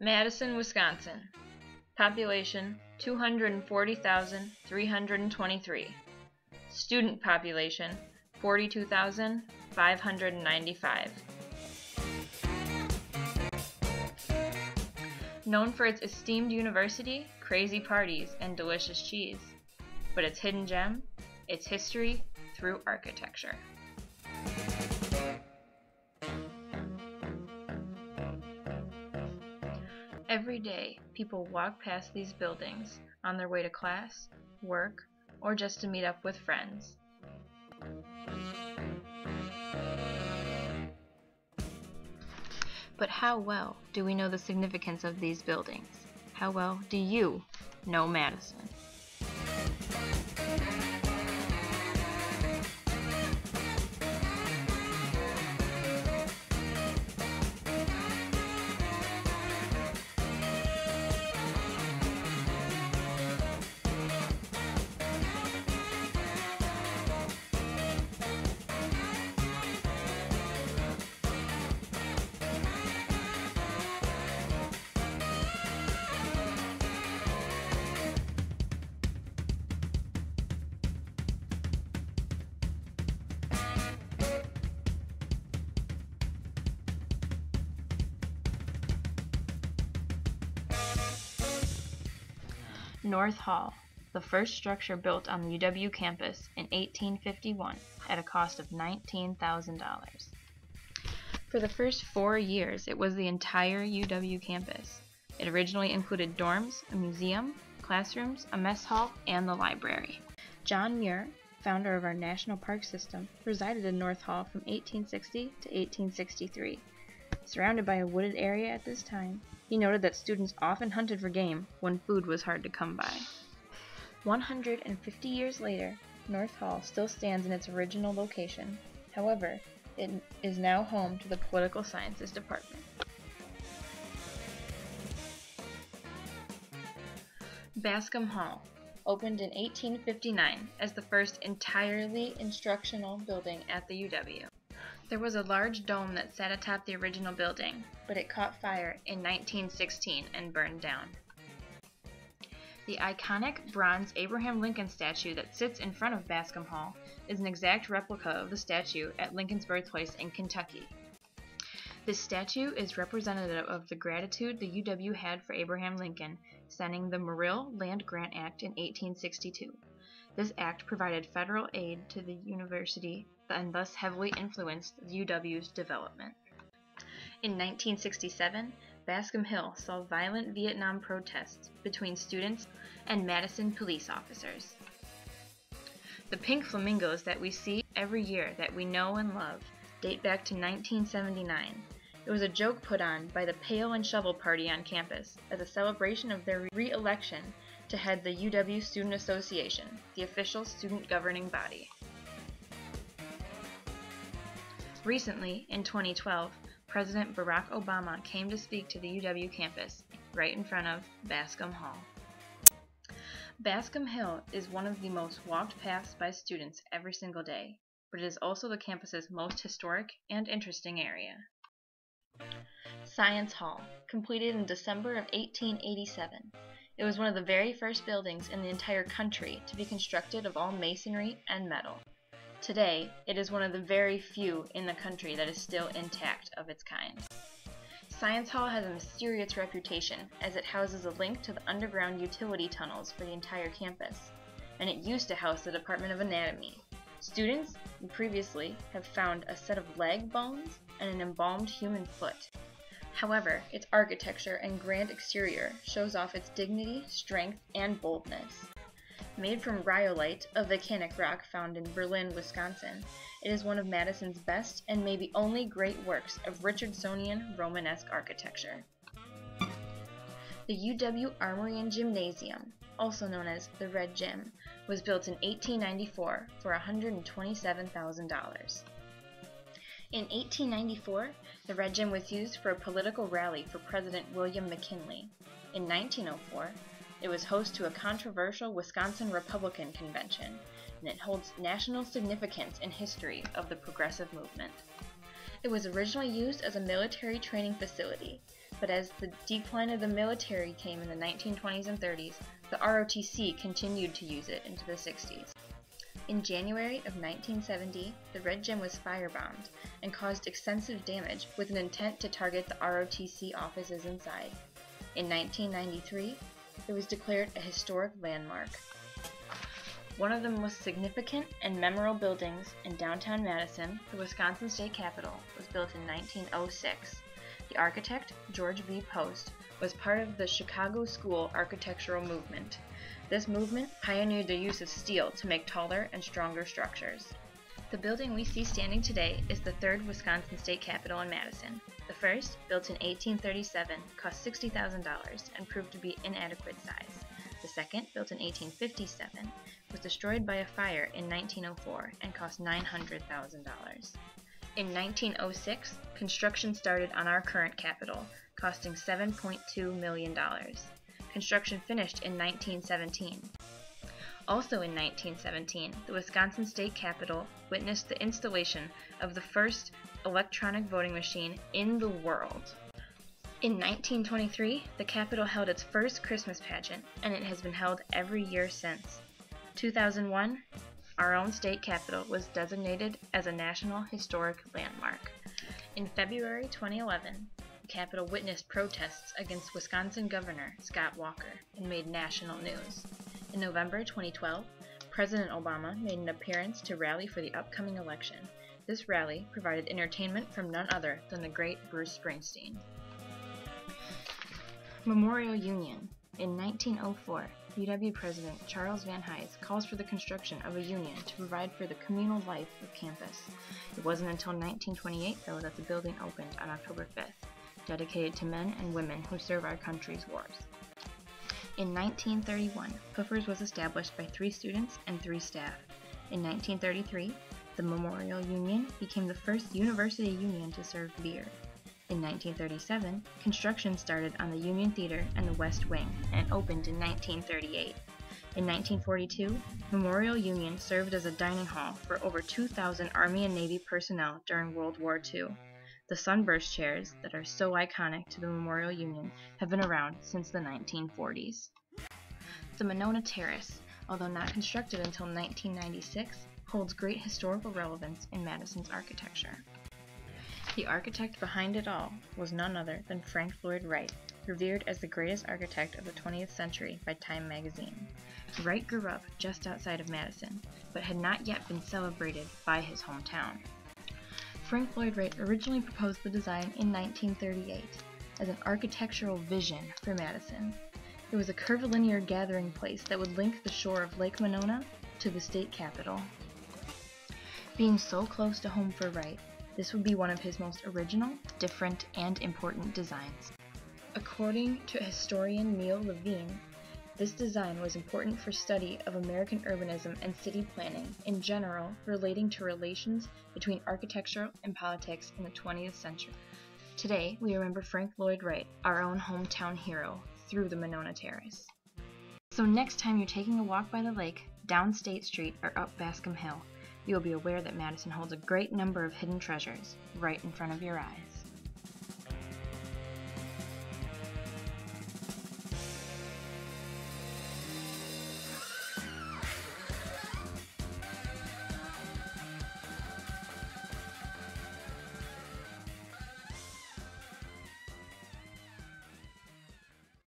Madison, Wisconsin. Population 240,323. Student population 42,595. Known for its esteemed university, crazy parties, and delicious cheese. But its hidden gem, its history through architecture. Every day, people walk past these buildings on their way to class, work, or just to meet up with friends. But how well do we know the significance of these buildings? How well do you know Madison? North Hall, the first structure built on the UW campus in 1851 at a cost of $19,000. For the first 4 years, it was the entire UW campus. It originally included dorms, a museum, classrooms, a mess hall, and the library. John Muir, founder of our national park system, resided in North Hall from 1860 to 1863. Surrounded by a wooded area at this time, he noted that students often hunted for game when food was hard to come by. 150 years later, North Hall still stands in its original location. However, it is now home to the Political Sciences Department. Bascom Hall opened in 1859 as the first entirely instructional building at the UW. There was a large dome that sat atop the original building, but it caught fire in 1916 and burned down. The iconic bronze Abraham Lincoln statue that sits in front of Bascom Hall is an exact replica of the statue at Lincoln's birthplace in Kentucky. This statue is representative of the gratitude the UW had for Abraham Lincoln signing the Morrill Land Grant Act in 1862. This act provided federal aid to the university and thus heavily influenced the UW's development. In 1967, Bascom Hill saw violent Vietnam protests between students and Madison police officers. The pink flamingos that we see every year that we know and love date back to 1979. It was a joke put on by the Pail and Shovel Party on campus as a celebration of their re-election to head the UW Student Association, the official student governing body. Recently, in 2012, President Barack Obama came to speak to the UW campus right in front of Bascom Hall. Bascom Hill is one of the most walked past by students every single day, but it is also the campus's most historic and interesting area. Science Hall, completed in December of 1887. It was one of the very first buildings in the entire country to be constructed of all masonry and metal. Today, it is one of the very few in the country that is still intact of its kind. Science Hall has a mysterious reputation as it houses a link to the underground utility tunnels for the entire campus, and it used to house the Department of Anatomy. Students previously have found a set of leg bones and an embalmed human foot. However, its architecture and grand exterior shows off its dignity, strength, and boldness. Made from rhyolite, a volcanic rock found in Berlin, Wisconsin, it is one of Madison's best and maybe only great works of Richardsonian Romanesque architecture. The UW Armory and Gymnasium, also known as the Red Gym, was built in 1894 for $127,000. In 1894, the Red Gym was used for a political rally for President William McKinley. In 1904, it was host to a controversial Wisconsin Republican convention, and it holds national significance in history of the progressive movement. It was originally used as a military training facility. But as the decline of the military came in the 1920s and 30s, the ROTC continued to use it into the 60s. In January of 1970, the Red Gym was firebombed and caused extensive damage with an intent to target the ROTC offices inside. In 1993, it was declared a historic landmark. One of the most significant and memorable buildings in downtown Madison, the Wisconsin State Capitol, was built in 1906. The architect, George V. Post, was part of the Chicago School architectural movement. This movement pioneered the use of steel to make taller and stronger structures. The building we see standing today is the third Wisconsin State Capitol in Madison. The first, built in 1837, cost $60,000 and proved to be inadequate size. The second, built in 1857, was destroyed by a fire in 1904 and cost $900,000. In 1906, construction started on our current Capitol, costing $7.2 million. Construction finished in 1917. Also in 1917, the Wisconsin State Capitol witnessed the installation of the first electronic voting machine in the world. In 1923, the Capitol held its first Christmas pageant, and it has been held every year since. 2001, our own state capitol was designated as a National Historic Landmark. In February 2011, the Capitol witnessed protests against Wisconsin Governor Scott Walker and made national news. In November 2012, President Obama made an appearance to rally for the upcoming election. This rally provided entertainment from none other than the great Bruce Springsteen. Memorial Union. In 1904, UW President Charles Van Hise calls for the construction of a union to provide for the communal life of campus. It wasn't until 1928, though, that the building opened on October 5th, dedicated to men and women who serve our country's wars. In 1931, Hoofers was established by 3 students and 3 staff. In 1933, the Memorial Union became the first university union to serve beer. In 1937, construction started on the Union Theater and the West Wing and opened in 1938. In 1942, Memorial Union served as a dining hall for over 2,000 Army and Navy personnel during World War II. The sunburst chairs that are so iconic to the Memorial Union have been around since the 1940s. The Monona Terrace, although not constructed until 1996, holds great historical relevance in Madison's architecture. The architect behind it all was none other than Frank Lloyd Wright, revered as the greatest architect of the 20th century by Time magazine. Wright grew up just outside of Madison, but had not yet been celebrated by his hometown. Frank Lloyd Wright originally proposed the design in 1938 as an architectural vision for Madison. It was a curvilinear gathering place that would link the shore of Lake Monona to the state capitol. Being so close to home for Wright, this would be one of his most original, different, and important designs. According to historian Neil Levine, this design was important for study of American urbanism and city planning in general, relating to relations between architecture and politics in the 20th century. Today, we remember Frank Lloyd Wright, our own hometown hero, through the Monona Terrace. So next time you're taking a walk by the lake, down State Street, or up Bascom Hill, you will be aware that Madison holds a great number of hidden treasures right in front of your eyes.